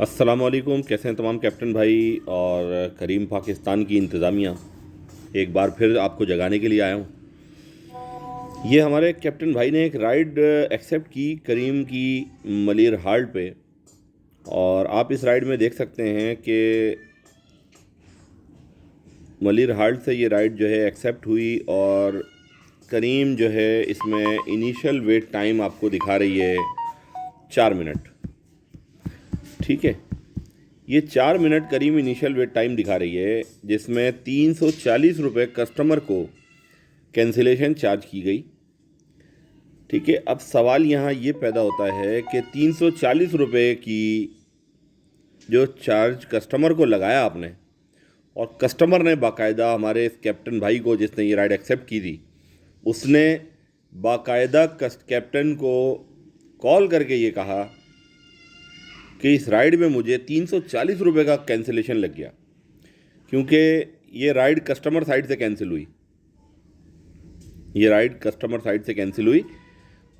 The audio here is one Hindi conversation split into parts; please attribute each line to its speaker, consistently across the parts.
Speaker 1: अस्सलाम वालेकुम। कैसे हैं तमाम कैप्टन भाई और करीम पाकिस्तान की इंतज़ामिया। एक बार फिर आपको जगाने के लिए आया हूँ। ये हमारे कैप्टन भाई ने एक राइड एक्सेप्ट की करीम की मलिर हाल्ट पे, और आप इस राइड में देख सकते हैं कि मलिर हाल्ट से ये राइड जो है एक्सेप्ट हुई, और करीम जो है इसमें इनिशियल वेट टाइम आपको दिखा रही है 4 मिनट। ठीक है, ये 4 मिनट करीब इनिशियल वेट टाइम दिखा रही है, जिसमें 340 रुपये कस्टमर को कैंसिलेशन चार्ज की गई। ठीक है, अब सवाल यहाँ ये पैदा होता है कि 340 रुपये की जो चार्ज कस्टमर को लगाया आपने, और कस्टमर ने बाकायदा हमारे इस कैप्टन भाई को जिसने ये राइड एक्सेप्ट की थी, उसने बाकायदा कैप्टन को कॉल करके ये कहा कि इस राइड में मुझे 340 रुपये का कैंसिलेशन लग गया, क्योंकि ये राइड कस्टमर साइड से कैंसिल हुई। ये राइड कस्टमर साइड से कैंसिल हुई,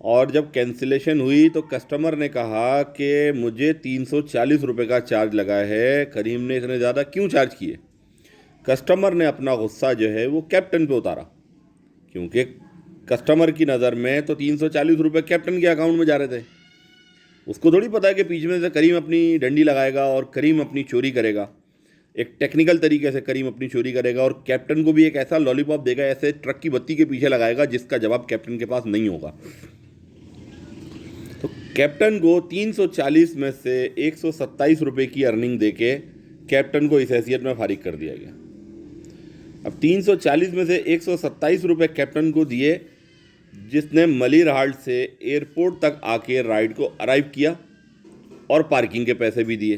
Speaker 1: और जब कैंसिलेशन हुई तो कस्टमर ने कहा कि मुझे 340 रुपये का चार्ज लगा है, करीम ने इतने ज़्यादा क्यों चार्ज किए। कस्टमर ने अपना गुस्सा जो है वो कैप्टन पे उतारा, क्योंकि कस्टमर की नज़र में तो 340 रुपये कैप्टन के अकाउंट में जा रहे थे। उसको थोड़ी पता है कि पीछे में से करीम अपनी डंडी लगाएगा और करीम अपनी चोरी करेगा। एक टेक्निकल तरीके से करीम अपनी चोरी करेगा और कैप्टन को भी एक ऐसा लॉलीपॉप देगा, ऐसे ट्रक की बत्ती के पीछे लगाएगा जिसका जवाब कैप्टन के पास नहीं होगा। तो कैप्टन को 340 में से 127 रुपये की अर्निंग देके कैप्टन को इस हैसियत में फारिग कर दिया गया। अब 340 में से 127 रुपये कैप्टन को दिए, जिसने मलिर हाल्ट से एयरपोर्ट तक आके राइड को अराइव किया, और पार्किंग के पैसे भी दिए,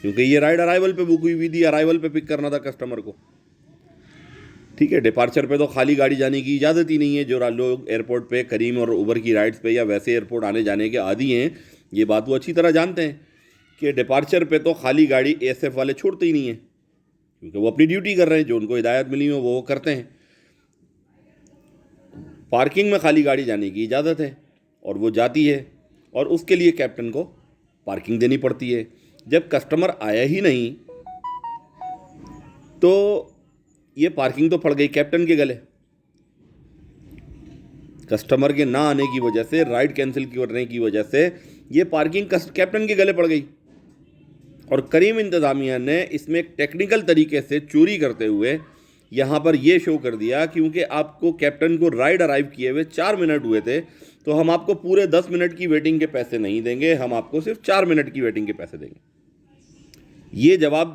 Speaker 1: क्योंकि ये राइड अराइवल पे बुक हुई थी, अराइवल पे पिक करना था कस्टमर को। ठीक है, डिपार्चर पे तो खाली गाड़ी जाने की इजाज़त ही नहीं है। जो लोग एयरपोर्ट पे करीम और उबर की राइड्स पे या वैसे एयरपोर्ट आने जाने के आदी हैं, ये बात वो अच्छी तरह जानते हैं कि डिपार्चर पे तो खाली गाड़ी एएसएफ वाले छोड़ते ही नहीं हैं, क्योंकि वो अपनी ड्यूटी कर रहे हैं, जो उनको हिदायत मिली हो वो करते हैं। पार्किंग में खाली गाड़ी जाने की इजाज़त है, और वो जाती है, और उसके लिए कैप्टन को पार्किंग देनी पड़ती है। जब कस्टमर आया ही नहीं तो ये पार्किंग तो पड़ गई कैप्टन के गले। कस्टमर के ना आने की वजह से, राइड कैंसिल करने की वजह से ये पार्किंग कैप्टन के गले पड़ गई, और करीम इंतज़ामिया ने इसमें एक टेक्निकल तरीके से चोरी करते हुए यहाँ पर ये शो कर दिया, क्योंकि आपको कैप्टन को राइड अराइव किए हुए 4 मिनट हुए थे, तो हम आपको पूरे 10 मिनट की वेटिंग के पैसे नहीं देंगे, हम आपको सिर्फ 4 मिनट की वेटिंग के पैसे देंगे। ये जवाब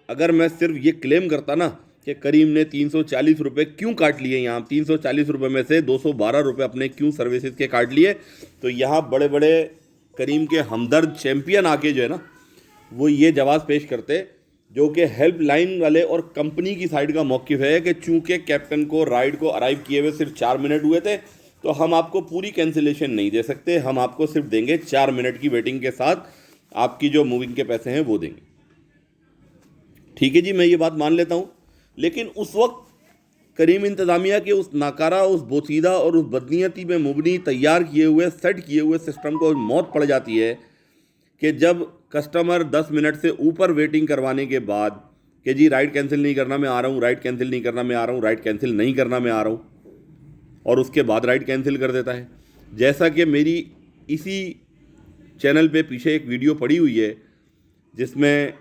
Speaker 1: अगर मैं सिर्फ ये क्लेम करता ना कि करीम ने 340 रुपये क्यों काट लिए, यहाँ 340 रुपये में से 212 रुपये अपने क्यों सर्विसेज के काट लिए, तो यहाँ बड़े बड़े करीम के हमदर्द चैम्पियन आके जो है ना, वो ये जवाब पेश करते, जो कि हेल्पलाइन वाले और कंपनी की साइड का मौक़िफ़ है कि चूंकि कैप्टन को राइड को अराइव किए हुए सिर्फ 4 मिनट हुए थे, तो हम आपको पूरी कैंसिलेशन नहीं दे सकते, हम आपको सिर्फ देंगे 4 मिनट की वेटिंग के साथ, आपकी जो मूविंग के पैसे हैं वो देंगे। ठीक है जी, मैं ये बात मान लेता हूँ, लेकिन उस वक्त करीम इंतज़ामिया के उस नाकारा, उस बोसीदा और उस बदनीयती में मुबनी तैयार किए हुए, सेट किए हुए सिस्टम को मौत पड़ जाती है कि जब कस्टमर 10 मिनट से ऊपर वेटिंग करवाने के बाद कि जी राइड कैंसिल नहीं करना मैं आ रहा हूँ, राइड कैंसिल नहीं करना मैं आ रहा हूँ, राइड कैंसिल नहीं करना मैं आ रहा हूँ, और उसके बाद राइड कैंसिल कर देता है। जैसा कि मेरी इसी चैनल पे पीछे एक वीडियो पड़ी हुई है, जिसमें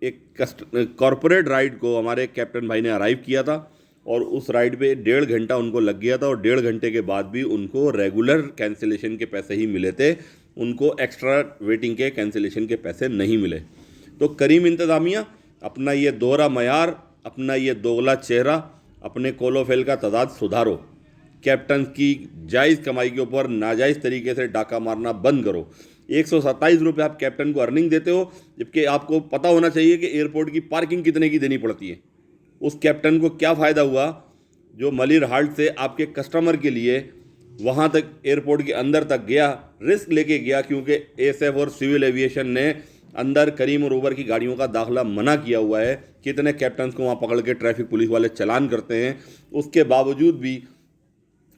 Speaker 1: एक कॉरपोरेट राइड को हमारे कैप्टन भाई ने अराइव किया था, और उस राइड पे 1.5 घंटा उनको लग गया था, और 1.5 घंटे के बाद भी उनको रेगुलर कैंसिलेशन के पैसे ही मिले थे, उनको एक्स्ट्रा वेटिंग के कैंसिलेशन के पैसे नहीं मिले। तो करीम इंतज़ामिया अपना ये दोहरा मयार, अपना ये दोगला चेहरा, अपने कोलोफेल का तदाद सुधारो। कैप्टन की जायज़ कमाई के ऊपर नाजायज़ तरीके से डाका मारना बंद करो। 127 रुपये आप कैप्टन को अर्निंग देते हो, जबकि आपको पता होना चाहिए कि एयरपोर्ट की पार्किंग कितने की देनी पड़ती है। उस कैप्टन को क्या फ़ायदा हुआ जो मलिर हाल्ट से आपके कस्टमर के लिए वहाँ तक एयरपोर्ट के अंदर तक गया, रिस्क लेके गया, क्योंकि एएसएफ और सिविल एविएशन ने अंदर करीम और उबर की गाड़ियों का दाखिला मना किया हुआ है। कितने कैप्टन्स को वहाँ पकड़ के ट्रैफिक पुलिस वाले चालान करते हैं, उसके बावजूद भी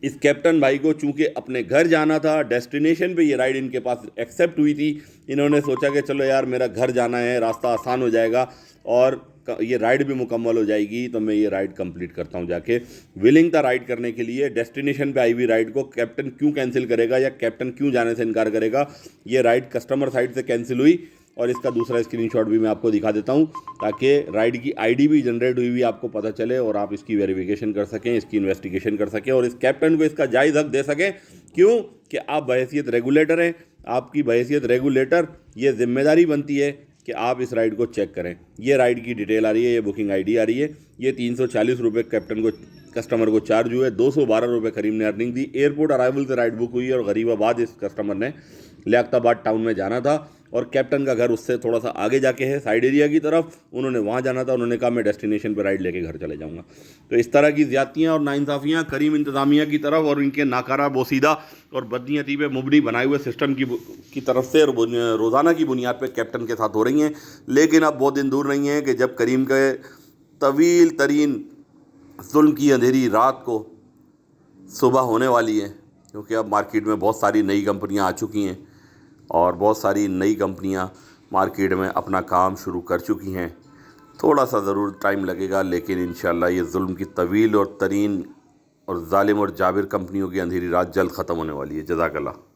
Speaker 1: इस कैप्टन भाई को चूंकि अपने घर जाना था, डेस्टिनेशन पे ये राइड इनके पास एक्सेप्ट हुई थी, इन्होंने सोचा कि चलो यार मेरा घर जाना है, रास्ता आसान हो जाएगा और ये राइड भी मुकम्मल हो जाएगी, तो मैं ये राइड कंप्लीट करता हूँ जाके। विलिंग था राइड करने के लिए। डेस्टिनेशन पे आई हुई राइड को कैप्टन क्यों कैंसिल करेगा या कैप्टन क्यों जाने से इनकार करेगा? ये राइड कस्टमर साइड से कैंसिल हुई और इसका दूसरा स्क्रीनशॉट भी मैं आपको दिखा देता हूँ ताकि राइड की आईडी भी जनरेट हुई आपको पता चले और आप इसकी वेरिफिकेशन कर सकें, इसकी इन्वेस्टिगेशन कर सकें और इस कैप्टन को इसका जायज़ हक दे सकें। क्यों कि आप बहैसियत रेगुलेटर हैं, आपकी बहैसियत रेगुलेटर ये जिम्मेदारी बनती है कि आप इस राइड को चेक करें। ये राइड की डिटेल आ रही है, ये बुकिंग आईडी आ रही है। ये 340 रुपये कैप्टन को कस्टमर को चार्ज हुए, 212 रुपये करीम ने अर्निंग दी। एयरपोर्ट अराइवल से राइड बुक हुई और गरीबाबाद इस कस्टमर ने लियाकताबाद टाउन में जाना था और कैप्टन का घर उससे थोड़ा सा आगे जाके है साइड एरिया की तरफ, उन्होंने वहाँ जाना था। उन्होंने कहा मैं डेस्टिनेशन पर राइड लेके घर चले जाऊँगा। तो इस तरह की ज़्यादतियाँ और नाइंसाफ़ियाँ करीम इंतज़ामिया की तरफ और इनके नाकारा बोसीदा और बदनीयती पे मुबनी बनाए हुए सिस्टम की तरफ से रोज़ाना की बुनियाद पर कैप्टन के साथ हो रही हैं। लेकिन अब बहुत दिन दूर नहीं है कि जब करीम के तवील तरीन जुल्म की अंधेरी रात को सुबह होने वाली है, क्योंकि अब मार्केट में बहुत सारी नई कंपनियां आ चुकी हैं और बहुत सारी नई कंपनियां मार्केट में अपना काम शुरू कर चुकी हैं। थोड़ा सा ज़रूर टाइम लगेगा, लेकिन इंशाअल्लाह ये जुल्म की तवील और तरीन और जालिम और जाबिर कंपनियों की अंधेरी रात जल्द ख़त्म होने वाली है। जज़ाकल्लाह।